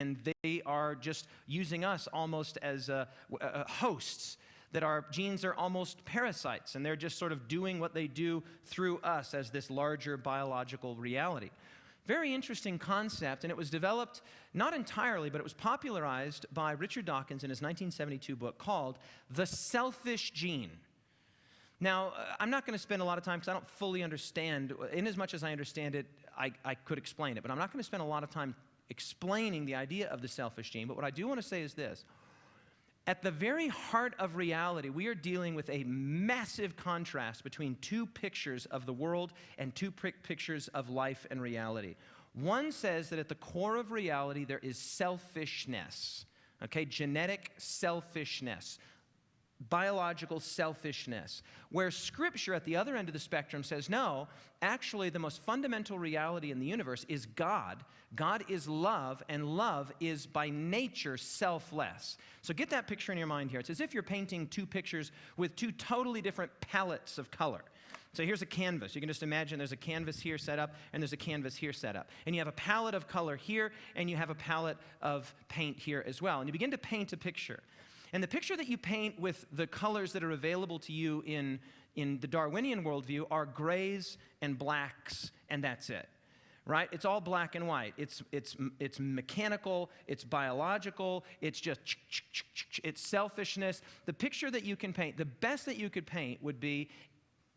they are just using us almost as hosts, that our genes are almost parasites, and they're just sort of doing what they do through us as this larger biological reality. Very interesting concept, and it was developed, not entirely, but it was popularized by Richard Dawkins in his 1972 book called The Selfish Gene. Now, I'm not going to spend a lot of time because I don't fully understand. In as much as I understand it, I could explain it, but I'm not going to spend a lot of time explaining the idea of the selfish gene. But what I do want to say is this. At the very heart of reality, we are dealing with a massive contrast between two pictures of the world and two pictures of life and reality. One says that at the core of reality there is selfishness, okay, genetic selfishness, biological selfishness, where Scripture at the other end of the spectrum says, no, actually the most fundamental reality in the universe is God. God is love, and love is by nature selfless. So get that picture in your mind here. It's as if you're painting two pictures with two totally different palettes of color. So here's a canvas. You can just imagine there's a canvas here set up, and there's a canvas here set up. And you have a palette of color here, and you have a palette of paint here as well. And you begin to paint a picture. And the picture that you paint with the colors that are available to you in the Darwinian worldview are grays and blacks, and that's it, right? It's all black and white. It's mechanical, it's biological, it's just it's selfishness. The picture that you can paint, the best that you could paint would be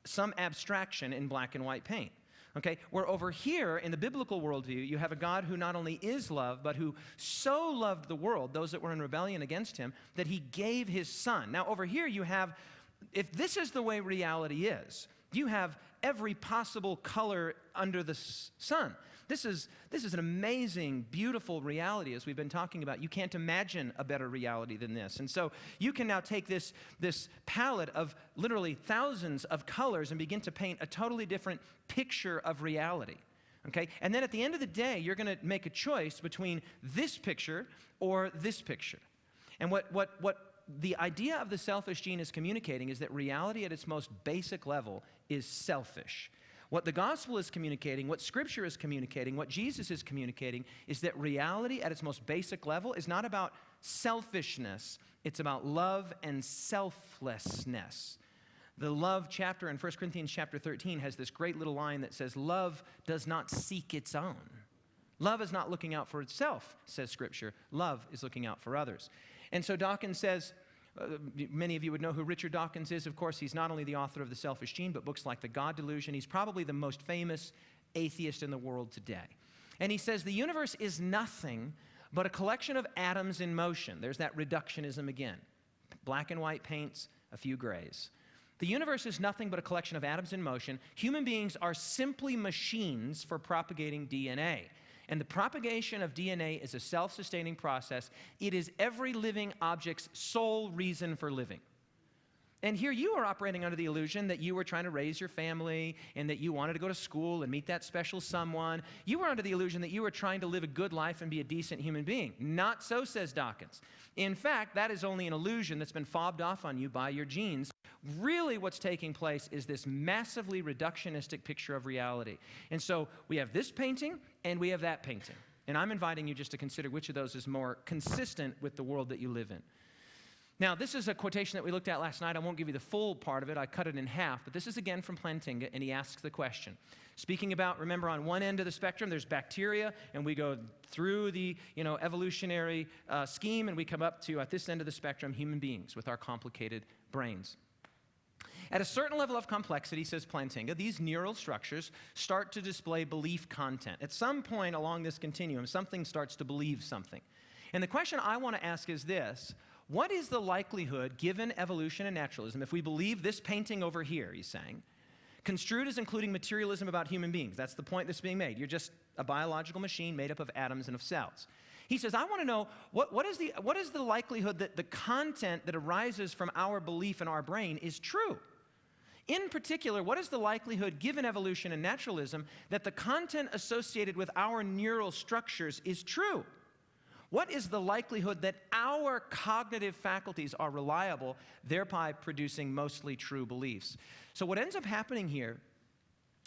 some abstraction in black and white paint. Okay, where over here in the biblical worldview, you have a God who not only is love, but who so loved the world, those that were in rebellion against him, that he gave his son. Now over here you have, if this is the way reality is, you have every possible color under the sun. This is an amazing, beautiful reality, as we've been talking about. You can't imagine a better reality than this. And so you can now take this palette of literally thousands of colors and begin to paint a totally different picture of reality. Okay? And then at the end of the day, you're going to make a choice between this picture or this picture. And what the idea of the selfish gene is communicating is that reality at its most basic level is selfish. What the gospel is communicating, what Scripture is communicating, what Jesus is communicating is that reality at its most basic level is not about selfishness, it's about love and selflessness. The love chapter in 1 Corinthians chapter 13 has this great little line that says, love does not seek its own. Love is not looking out for itself, says Scripture. Love is looking out for others. And so Dawkins says, many of you would know who Richard Dawkins is. Of course, he's not only the author of The Selfish Gene, but books like The God Delusion. He's probably the most famous atheist in the world today. And he says the universe is nothing but a collection of atoms in motion. There's that reductionism again. Black and white paints, a few grays. The universe is nothing but a collection of atoms in motion. Human beings are simply machines for propagating DNA. And the propagation of DNA is a self-sustaining process. It is every living object's sole reason for living. And here you are operating under the illusion that you were trying to raise your family and that you wanted to go to school and meet that special someone. You were under the illusion that you were trying to live a good life and be a decent human being. Not so, says Dawkins. In fact, that is only an illusion that's been fobbed off on you by your genes. Really what's taking place is this massively reductionistic picture of reality. And so we have this painting and we have that painting. And I'm inviting you just to consider which of those is more consistent with the world that you live in. Now, this is a quotation that we looked at last night. I won't give you the full part of it. I cut it in half. But this is again from Plantinga, and he asks the question. Speaking about, remember, on one end of the spectrum, there's bacteria, and we go through the evolutionary scheme, and we come up to, at this end of the spectrum, human beings with our complicated brains. At a certain level of complexity, says Plantinga, these neural structures start to display belief content. At some point along this continuum, something starts to believe something. And the question I want to ask is this. What is the likelihood, given evolution and naturalism, if we believe this painting over here, he's saying, construed as including materialism about human beings? That's the point that's being made. You're just a biological machine made up of atoms and of cells. He says, I want to know, what is the likelihood that the content that arises from our belief in our brain is true? In particular, what is the likelihood, given evolution and naturalism, that the content associated with our neural structures is true? What is the likelihood that our cognitive faculties are reliable, thereby producing mostly true beliefs? So what ends up happening here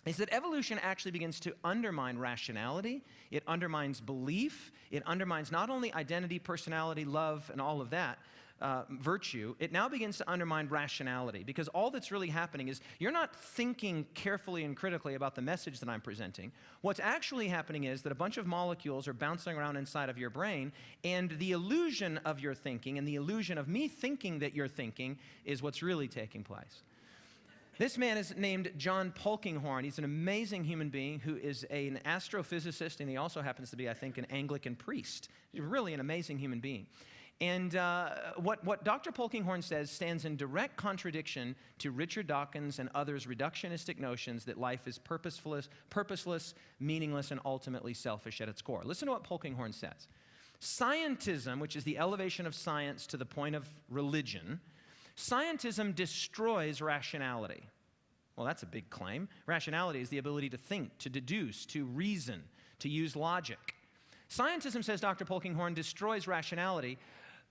is that evolution actually begins to undermine rationality. It undermines belief. It undermines not only identity, personality, love, and all of that, virtue. It now begins to undermine rationality, because all that's really happening is you're not thinking carefully and critically about the message that I'm presenting. What's actually happening is that a bunch of molecules are bouncing around inside of your brain, and the illusion of your thinking and the illusion of me thinking that you're thinking is what's really taking place. This man is named John Polkinghorne. He's an amazing human being who is an astrophysicist, and he also happens to be, I think, an Anglican priest. He's really an amazing human being. And what Dr. Polkinghorne says stands in direct contradiction to Richard Dawkins and others' reductionistic notions that life is purposeless, meaningless, and ultimately selfish at its core. Listen to what Polkinghorne says. Scientism, which is the elevation of science to the point of religion, scientism destroys rationality. Well, that's a big claim. Rationality is the ability to think, to deduce, to reason, to use logic. Scientism, says Dr. Polkinghorne, destroys rationality.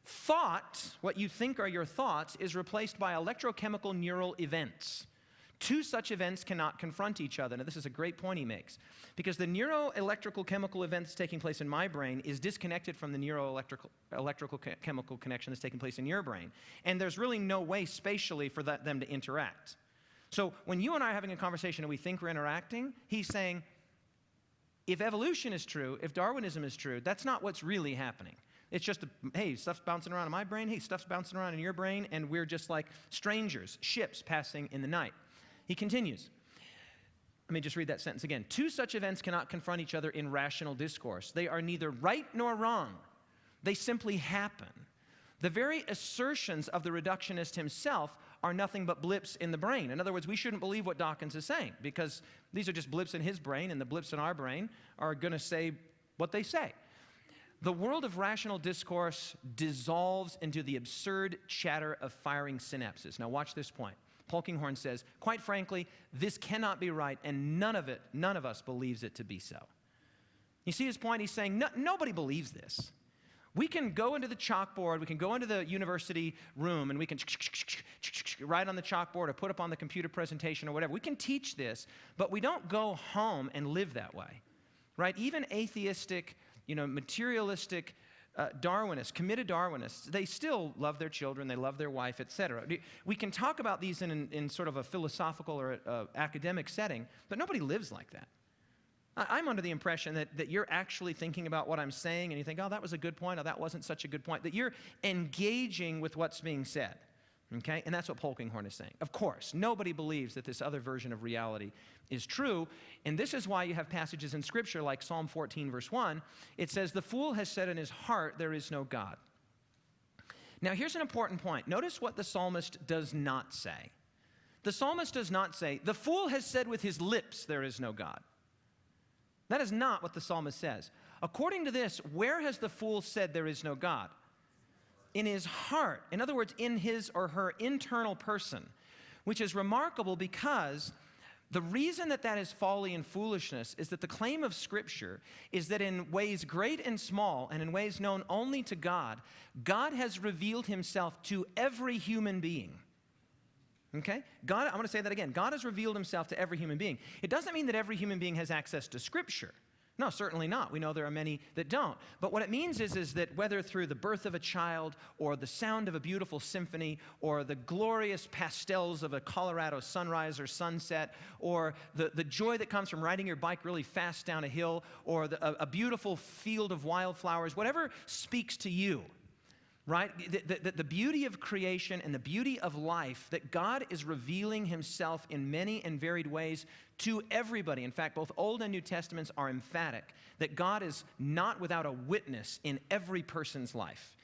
Thought, what you think are your thoughts, is replaced by electrochemical neural events. Two such events cannot confront each other. Now, this is a great point he makes, because the neuroelectrical chemical events taking place in my brain is disconnected from the neuroelectrical chemical connection that's taking place in your brain. And there's really no way spatially for them to interact. So when you and I are having a conversation and we think we're interacting, he's saying, if evolution is true, if Darwinism is true, that's not what's really happening. It's just, hey, stuff's bouncing around in my brain, hey, stuff's bouncing around in your brain, and we're just like strangers, ships passing in the night. He continues. Let me just read that sentence again. Two such events cannot confront each other in rational discourse. They are neither right nor wrong. They simply happen. The very assertions of the reductionist himself are nothing but blips in the brain. In other words, we shouldn't believe what Dawkins is saying, because these are just blips in his brain, and the blips in our brain are going to say what they say. The world of rational discourse dissolves into the absurd chatter of firing synapses. Now watch this point. Polkinghorne says, quite frankly, this cannot be right, and none of us believes it to be so. You see his point? He's saying, nobody believes this. We can go into the chalkboard, we can go into the university room, and we can write on the chalkboard or put up on the computer presentation or whatever. We can teach this, but we don't go home and live that way, right? Even atheistic, materialistic Darwinists, committed Darwinists, they still love their children, they love their wife, etc. We can talk about these in sort of a philosophical or academic setting, but nobody lives like that. I'm under the impression that you're actually thinking about what I'm saying, and you think, oh, that was a good point, oh, that wasn't such a good point, that you're engaging with what's being said, okay? And that's what Polkinghorne is saying. Of course, nobody believes that this other version of reality is true, and this is why you have passages in Scripture like Psalm 14, verse 1. It says, the fool has said in his heart, there is no God. Now, here's an important point. Notice what the psalmist does not say. The psalmist does not say, the fool has said with his lips, there is no God. That is not what the psalmist says. According to this, where has the fool said there is no God? In his heart. In other words, in his or her internal person, which is remarkable because the reason that is folly and foolishness is that the claim of Scripture is that in ways great and small and in ways known only to God, God has revealed himself to every human being. Okay? God, I want to say that again. God has revealed himself to every human being. It doesn't mean that every human being has access to Scripture. No, certainly not. We know there are many that don't. But what it means is that whether through the birth of a child or the sound of a beautiful symphony or the glorious pastels of a Colorado sunrise or sunset or the joy that comes from riding your bike really fast down a hill or a beautiful field of wildflowers, whatever speaks to you, right? The beauty of creation and the beauty of life, that God is revealing himself in many and varied ways to everybody. In fact, both Old and New Testaments are emphatic that God is not without a witness in every person's life.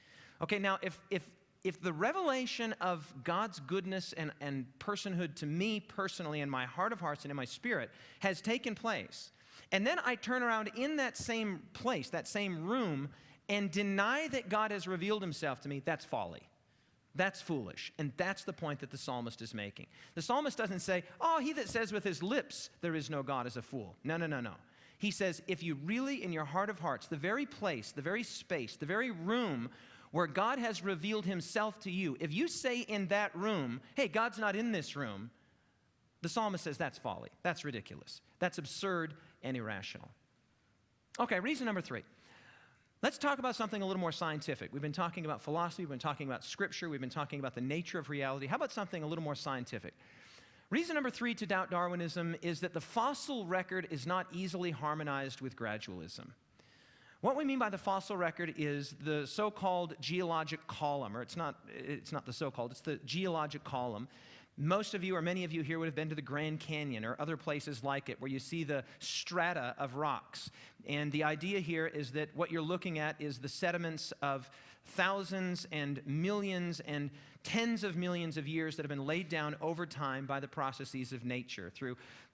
Okay, now if the revelation of God's goodness and personhood to me personally in my heart of hearts and in my spirit has taken place, and then I turn around in that same place, that same room, and deny that God has revealed himself to me, that's folly. That's foolish. And that's the point that the psalmist is making. The psalmist doesn't say, oh, he that says with his lips there is no God is a fool. No. He says, if you really in your heart of hearts, the very place, the very space, the very room where God has revealed himself to you, if you say in that room, hey, God's not in this room, The psalmist says that's folly, that's ridiculous, that's absurd and irrational. Okay, reason number 3. Let's talk about something a little more scientific. We've been talking about philosophy, we've been talking about scripture, we've been talking about the nature of reality. How about something a little more scientific? Reason number 3 to doubt Darwinism is that the fossil record is not easily harmonized with gradualism. What we mean by the fossil record is the so-called geologic column, or it's not the so-called, it's the geologic column. Most of you, or many of you here, would have been to the Grand Canyon or other places like it where you see the strata of rocks. And the idea here is that what you're looking at is the sediments of thousands and millions and tens of millions of years that have been laid down over time by the processes of nature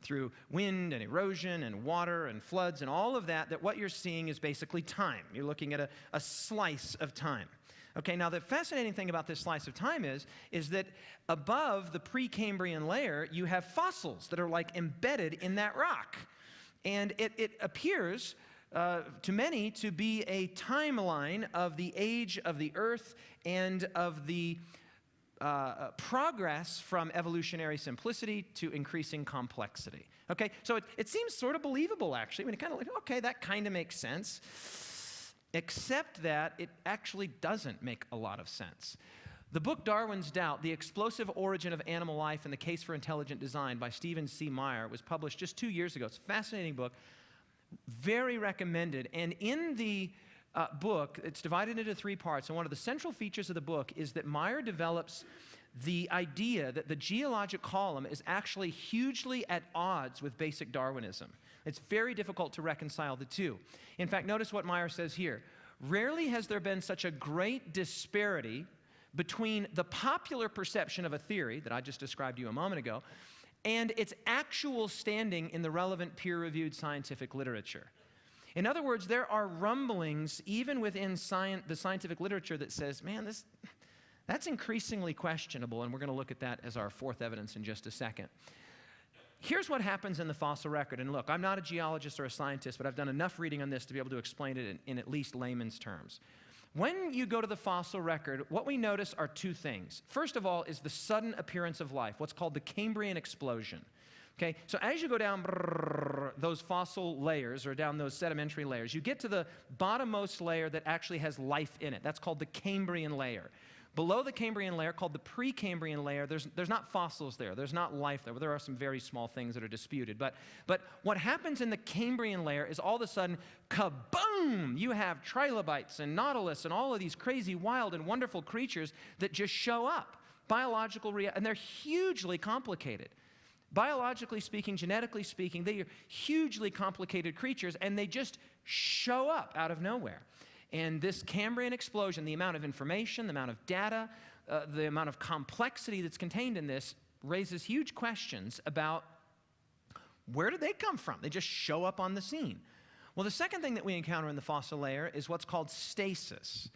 through wind and erosion and water and floods and all of that, that what you're seeing is basically time. You're looking at a slice of time. Okay, now the fascinating thing about this slice of time is that above the Precambrian layer, you have fossils that are like embedded in that rock. And it appears to many to be a timeline of the age of the earth and of the progress from evolutionary simplicity to increasing complexity. Okay, so it seems sort of believable, actually. I mean, it kind of like, okay, that kind of makes sense. Except that it actually doesn't make a lot of sense. The book Darwin's Doubt, The Explosive Origin of Animal Life and the Case for Intelligent Design by Stephen C. Meyer was published just 2 years ago. It's a fascinating book, very recommended. And in the book, it's divided into 3 parts. And one of the central features of the book is that Meyer develops the idea that the geologic column is actually hugely at odds with basic Darwinism. It's very difficult to reconcile the two. In fact, notice what Meyer says here. Rarely has there been such a great disparity between the popular perception of a theory that I just described to you a moment ago and its actual standing in the relevant peer-reviewed scientific literature. In other words, there are rumblings even within the scientific literature that says, man, that's increasingly questionable, and we're going to look at that as our 4th evidence in just a second. Here's what happens in the fossil record. And look, I'm not a geologist or a scientist, but I've done enough reading on this to be able to explain it in at least layman's terms. When you go to the fossil record, what we notice are 2 things. First of all is the sudden appearance of life, what's called the Cambrian explosion. Okay, so as you go down those fossil layers or down those sedimentary layers, you get to the bottommost layer that actually has life in it. That's called the Cambrian layer. Below the Cambrian layer, called the Precambrian layer, there's not fossils there. There's not life there. Well, there are some very small things that are disputed. But what happens in the Cambrian layer is all of a sudden, kaboom! You have trilobites and nautilus and all of these crazy, wild, and wonderful creatures that just show up. And they're hugely complicated. Biologically speaking, genetically speaking, they are hugely complicated creatures, and they just show up out of nowhere. And this Cambrian explosion, the amount of information, the amount of data, the amount of complexity that's contained in this raises huge questions about where did they come from? They just show up on the scene. Well, the second thing that we encounter in the fossil layer is what's called stasis.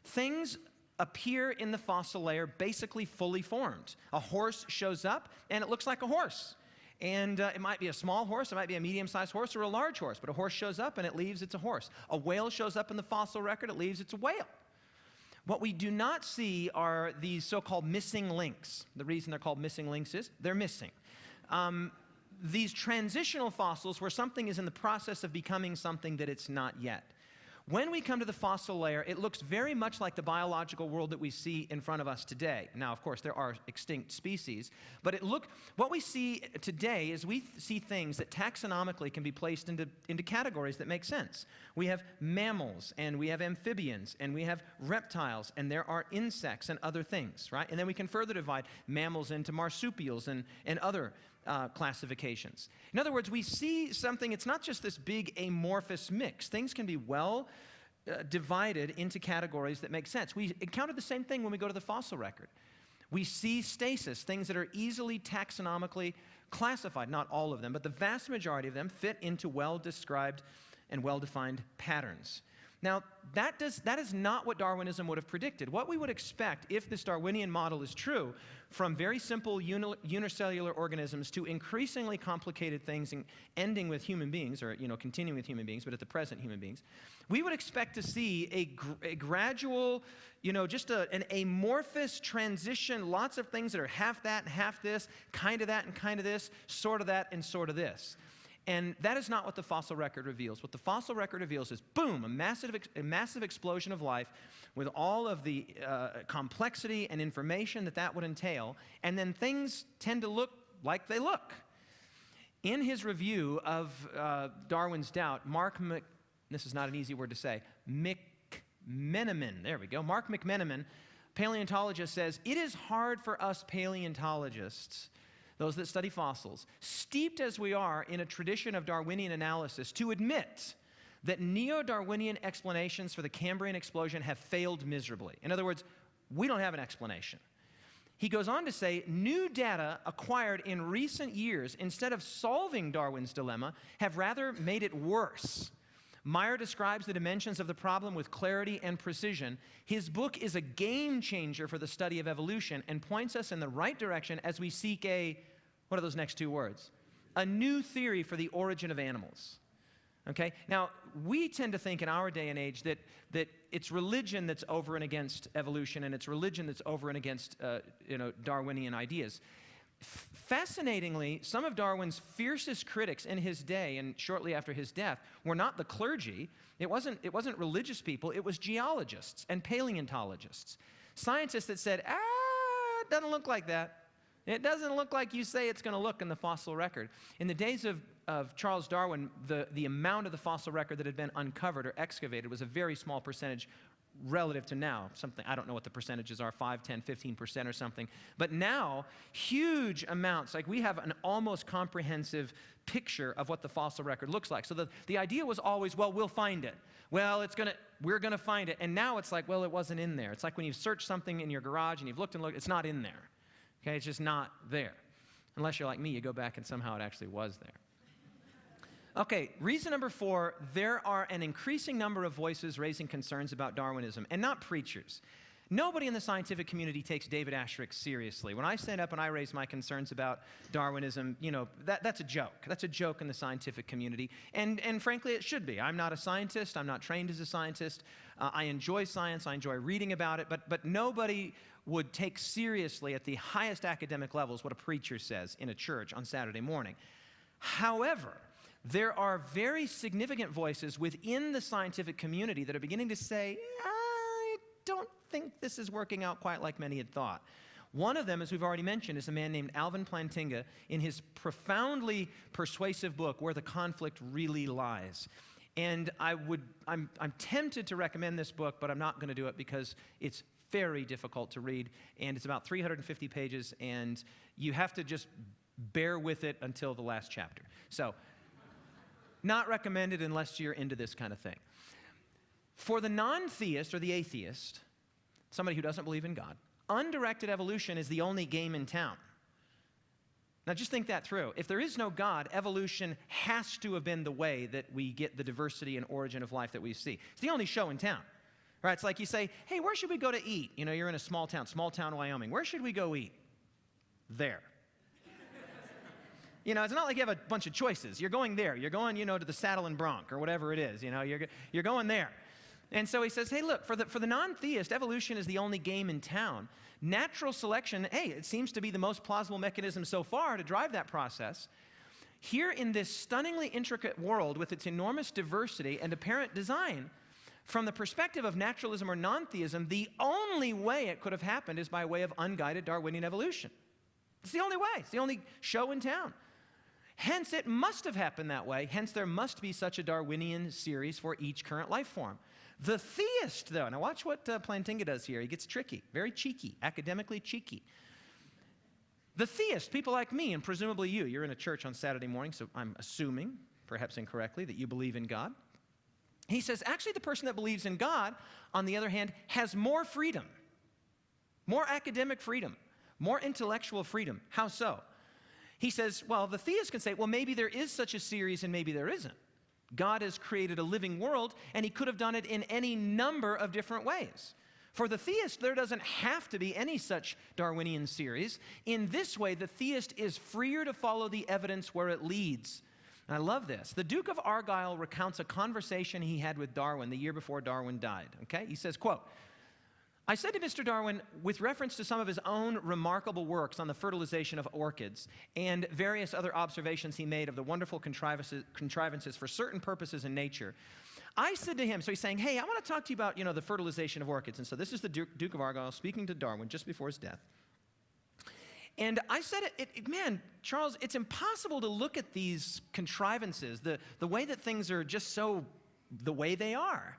Things appear in the fossil layer basically fully formed. A horse shows up, and it looks like a horse. And it might be a small horse, it might be a medium-sized horse, or a large horse, but a horse shows up and it leaves, it's a horse. A whale shows up in the fossil record, it leaves, it's a whale. What we do not see are these so-called missing links. The reason they're called missing links is they're missing. These transitional fossils where something is in the process of becoming something that it's not yet. When we come to the fossil layer, it looks very much like the biological world that we see in front of us today. Now, of course, there are extinct species, but what we see today is we see things that taxonomically can be placed into categories that make sense. We have mammals, and we have amphibians, and we have reptiles, and there are insects and other things, right? And then we can further divide mammals into marsupials and other classifications. In other words, we see something, it's not just this big amorphous mix. Things can be well divided into categories that make sense. We encounter the same thing when we go to the fossil record. We see stasis, things that are easily taxonomically classified. Not all of them, but the vast majority of them fit into well-described and well-defined patterns. Now, that is not what Darwinism would have predicted. What we would expect, if this Darwinian model is true, from very simple unicellular organisms to increasingly complicated things, ending with human beings, or continuing with human beings, but at the present human beings, we would expect to see a gradual, just an amorphous transition, lots of things that are half that and half this, kind of that and kind of this, sort of that and sort of this. And that is not what the fossil record reveals. What the fossil record reveals is, boom, a massive explosion of life with all of the complexity and information that would entail, and then things tend to look like they look. In his review of Darwin's doubt, this is not an easy word to say, McMenamin, there we go, Mark McMenamin, paleontologist, says, "It is hard for us paleontologists, those that study fossils, steeped as we are in a tradition of Darwinian analysis, to admit that neo-Darwinian explanations for the Cambrian explosion have failed miserably." In other words, we don't have an explanation. He goes on to say, "New data acquired in recent years, instead of solving Darwin's dilemma, have rather made it worse." Meyer describes the dimensions of the problem with clarity and precision. His book is a game changer for the study of evolution and points us in the right direction as we seek what are those next two words? A new theory for the origin of animals. Okay? Now, we tend to think in our day and age that it's religion that's over and against evolution, and it's religion that's over and against Darwinian ideas. Fascinatingly, some of Darwin's fiercest critics in his day and shortly after his death were not the clergy. It wasn't religious people. It was geologists and paleontologists, scientists that said, it doesn't look like that. It doesn't look like you say it's going to look in the fossil record. In the days of Charles Darwin, the amount of the fossil record that had been uncovered or excavated was a very small percentage relative to now. Something, I don't know what the percentages are, 5, 10, 15% or something. But now, huge amounts, like we have an almost comprehensive picture of what the fossil record looks like. So the idea was always, well, we'll find it. Well, we're going to find it. And now it's like, well, it wasn't in there. It's like when you've searched something in your garage and you've looked and looked, it's not in there. Okay, it's just not there. Unless you're like me, you go back and somehow it actually was there. Okay, reason number 4, there are an increasing number of voices raising concerns about Darwinism, and not preachers. Nobody in the scientific community takes David Asscherick seriously. When I stand up and I raise my concerns about Darwinism, that's a joke. That's a joke in the scientific community, and frankly, it should be. I'm not a scientist. I'm not trained as a scientist. I enjoy science. I enjoy reading about it, but nobody would take seriously at the highest academic levels what a preacher says in a church on Saturday morning. However, there are very significant voices within the scientific community that are beginning to say, I don't think this is working out quite like many had thought. One of them, as we've already mentioned, is a man named Alvin Plantinga in his profoundly persuasive book, Where the Conflict Really Lies. And I'm tempted to recommend this book, but I'm not going to do it because it's very difficult to read, and it's about 350 pages, and you have to just bear with it until the last chapter. So, not recommended unless you're into this kind of thing. For the non-theist or the atheist, somebody who doesn't believe in God, undirected evolution is the only game in town. Now just think that through. If there is no God, evolution has to have been the way that we get the diversity and origin of life that we see. It's the only show in town. Right? It's like you say, hey, where should we go to eat? You're in a small town, Wyoming. Where should we go eat? There. It's not like you have a bunch of choices. You're going there. You're going, to the Saddle and Bronc or whatever it is. You're going there. And so he says, hey, look, for the non-theist, evolution is the only game in town. Natural selection, hey, it seems to be the most plausible mechanism so far to drive that process. Here in this stunningly intricate world with its enormous diversity and apparent design, from the perspective of naturalism or non-theism, the only way it could have happened is by way of unguided Darwinian evolution. It's the only way. It's the only show in town. Hence, it must have happened that way. Hence, there must be such a Darwinian series for each current life form. The theist, though, now watch what Plantinga does here. He gets tricky, very cheeky, academically cheeky. The theist, people like me, and presumably you're in a church on Saturday morning, so I'm assuming, perhaps incorrectly, that you believe in God. He says, actually, the person that believes in God, on the other hand, has more freedom, more academic freedom, more intellectual freedom. How so? He says, well, the theist can say, well, maybe there is such a series and maybe there isn't. God has created a living world, and he could have done it in any number of different ways. For the theist, there doesn't have to be any such Darwinian series. In this way, the theist is freer to follow the evidence where it leads. And I love this. The Duke of Argyll recounts a conversation he had with Darwin the year before Darwin died. Okay? He says, quote, I said to Mr. Darwin, with reference to some of his own remarkable works on the fertilization of orchids and various other observations he made of the wonderful contrivances for certain purposes in nature, I said to him, so he's saying, hey, I want to talk to you about, the fertilization of orchids. And so this is the Duke of Argyll speaking to Darwin just before his death. And I said, man, Charles, it's impossible to look at these contrivances, the way that things are just so the way they are,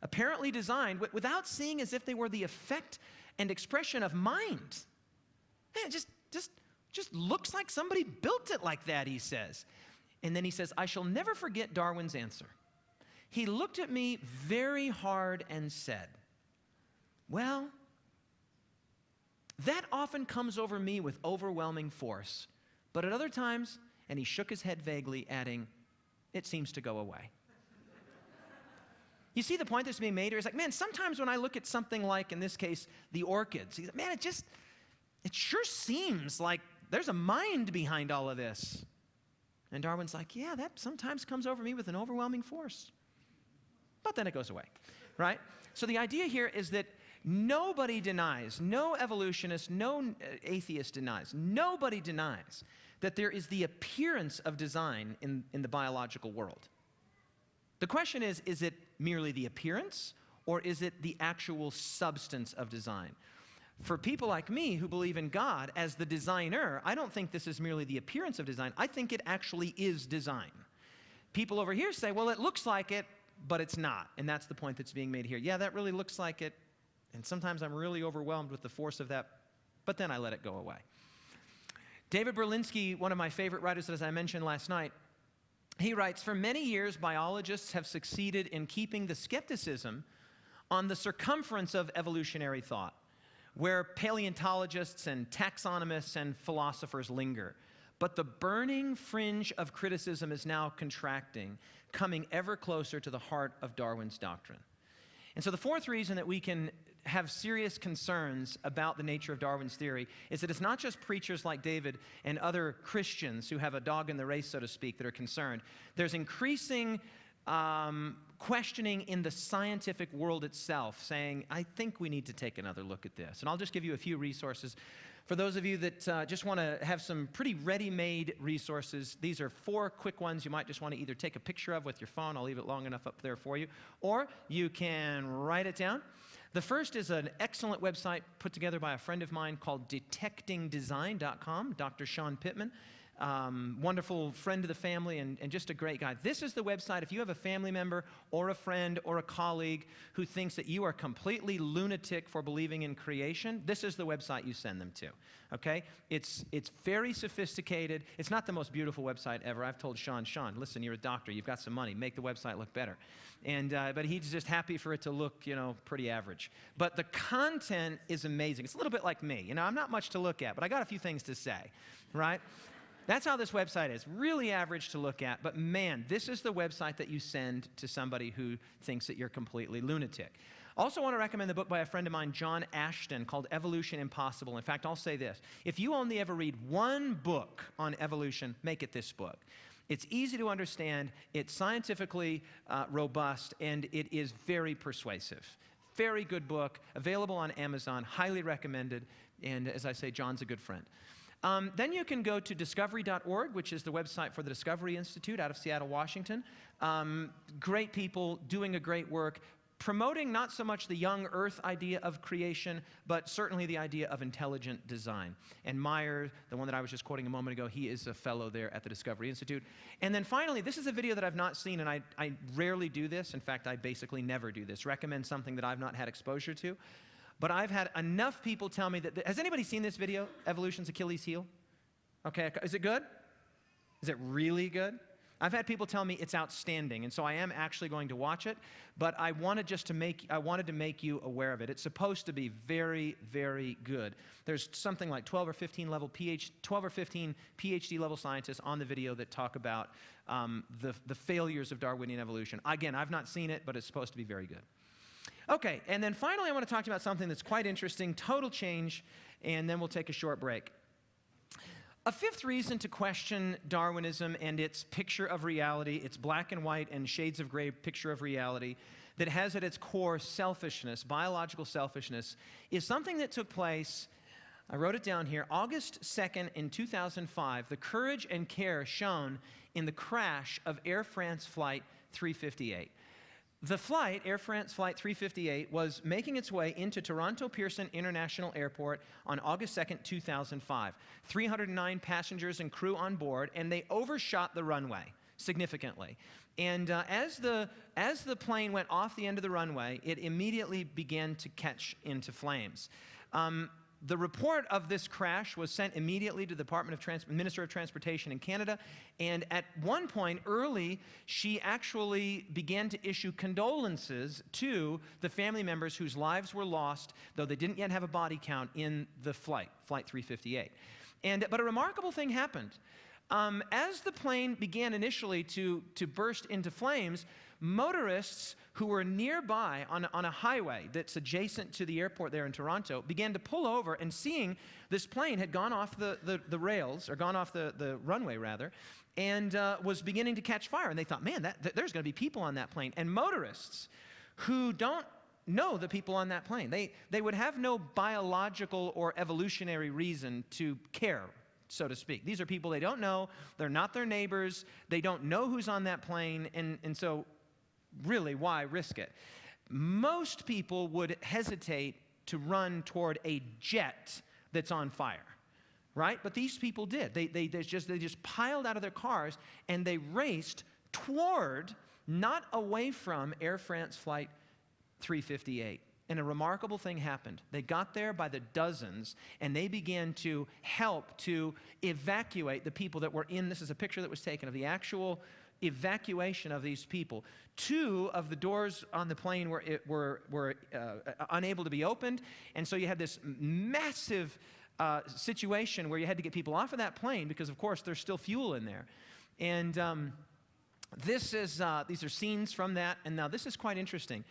apparently designed, without seeing as if they were the effect and expression of mind. Man, it just looks like somebody built it like that, he says. And then he says, I shall never forget Darwin's answer. He looked at me very hard and said, well, that often comes over me with overwhelming force, but at other times, and he shook his head vaguely, adding, it seems to go away. You see the point that's being made here? It's like, man, sometimes when I look at something like, in this case, the orchids, man, it sure seems like there's a mind behind all of this. And Darwin's like, yeah, that sometimes comes over me with an overwhelming force. But then it goes away, right? So the idea here is that nobody denies, no evolutionist, no atheist denies, nobody denies that there is the appearance of design in the biological world. The question is it merely the appearance, or is it the actual substance of design? For people like me who believe in God as the designer, I don't think this is merely the appearance of design. I think it actually is design. People over here say, well, it looks like it, but it's not. And that's the point that's being made here. Yeah, that really looks like it. And sometimes I'm really overwhelmed with the force of that, but then I let it go away. David Berlinski, one of my favorite writers, as I mentioned last night, he writes, for many years, biologists have succeeded in keeping the skepticism on the circumference of evolutionary thought, where paleontologists and taxonomists and philosophers linger. But the burning fringe of criticism is now contracting, coming ever closer to the heart of Darwin's doctrine. And so the fourth reason that we can have serious concerns about the nature of Darwin's theory is that it's not just preachers like David and other Christians who have a dog in the race, so to speak, that are concerned. There's increasing questioning in the scientific world itself, saying, I think we need to take another look at this. And I'll just give you a few resources. For those of you that just want to have some pretty ready-made resources, these are 4 quick ones you might just want to either take a picture of with your phone, I'll leave it long enough up there for you, or you can write it down. The first is an excellent website put together by a friend of mine called detectingdesign.com, Dr. Sean Pittman. Wonderful friend of the family and just a great guy. This is the website. If you have a family member or a friend or a colleague who thinks that you are completely lunatic for believing in creation, this is the website you send them to, okay? It's very sophisticated. It's not the most beautiful website ever. I've told Sean, listen, you're a doctor. You've got some money. Make the website look better. But he's just happy for it to look, pretty average. But the content is amazing. It's a little bit like me. I'm not much to look at, but I got a few things to say, right? That's how this website is. Really average to look at, but man, this is the website that you send to somebody who thinks that you're completely lunatic. Also want to recommend the book by a friend of mine, John Ashton, called Evolution Impossible. In fact, I'll say this. If you only ever read one book on evolution, make it this book. It's easy to understand, it's scientifically robust, and it is very persuasive. Very good book, available on Amazon, highly recommended, and as I say, John's a good friend. Then you can go to discovery.org, which is the website for the Discovery Institute out of Seattle, Washington. Great people doing a great work, promoting not so much the young earth idea of creation, but certainly the idea of intelligent design. And Meyer, the one that I was just quoting a moment ago, he is a fellow there at the Discovery Institute. And then finally, this is a video that I've not seen, and I rarely do this. In fact, I basically never do this. Recommend something that I've not had exposure to. But I've had enough people tell me that, has anybody seen this video, Evolution's Achilles Heel? Okay, is it good? Is it really good? I've had people tell me it's outstanding, and so I am actually going to watch it, but I wanted to make you aware of it. It's supposed to be very, very good. There's something like 12 or 15 PhD level scientists on the video that talk about the failures of Darwinian evolution. Again, I've not seen it, but it's supposed to be very good. Okay, and then finally I want to talk to you about something that's quite interesting, total change, and then we'll take a short break. A fifth reason to question Darwinism and its picture of reality, its black and white and shades of gray picture of reality that has at its core selfishness, biological selfishness, is something that took place, I wrote it down here, August 2nd in 2005, the courage and care shown in the crash of Air France Flight 358. The flight, Air France Flight 358, was making its way into Toronto Pearson International Airport on August 2nd, 2005. 309 passengers and crew on board, and they overshot the runway significantly. And as the plane went off the end of the runway, it immediately began to catch into flames. The report of this crash was sent immediately to the Minister of Transportation in Canada, and at one point early, she actually began to issue condolences to the family members whose lives were lost, though they didn't yet have a body count in the Flight 358. But a remarkable thing happened. As the plane began initially to burst into flames, motorists who were nearby on a highway that's adjacent to the airport there in Toronto began to pull over, and seeing this plane had gone off the rails, or gone off the runway rather, and was beginning to catch fire. And they thought, man, there's going to be people on that plane. And motorists who don't know the people on that plane, they would have no biological or evolutionary reason to care, so to speak. These are people they don't know. They're not their neighbors. They don't know who's on that plane. And so really, why risk it? Most people would hesitate to run toward a jet that's on fire, right? But these people did. They just piled out of their cars, and they raced toward, not away from, Air France Flight 358. And a remarkable thing happened. They got there by the dozens, and they began to help to evacuate the people that were in. This is a picture that was taken of the actual evacuation of these people. Two of the doors on the plane were unable to be opened, and so you had this massive situation where you had to get people off of that plane because, of course, there's still fuel in there. And these are scenes from that, and now this is quite interesting.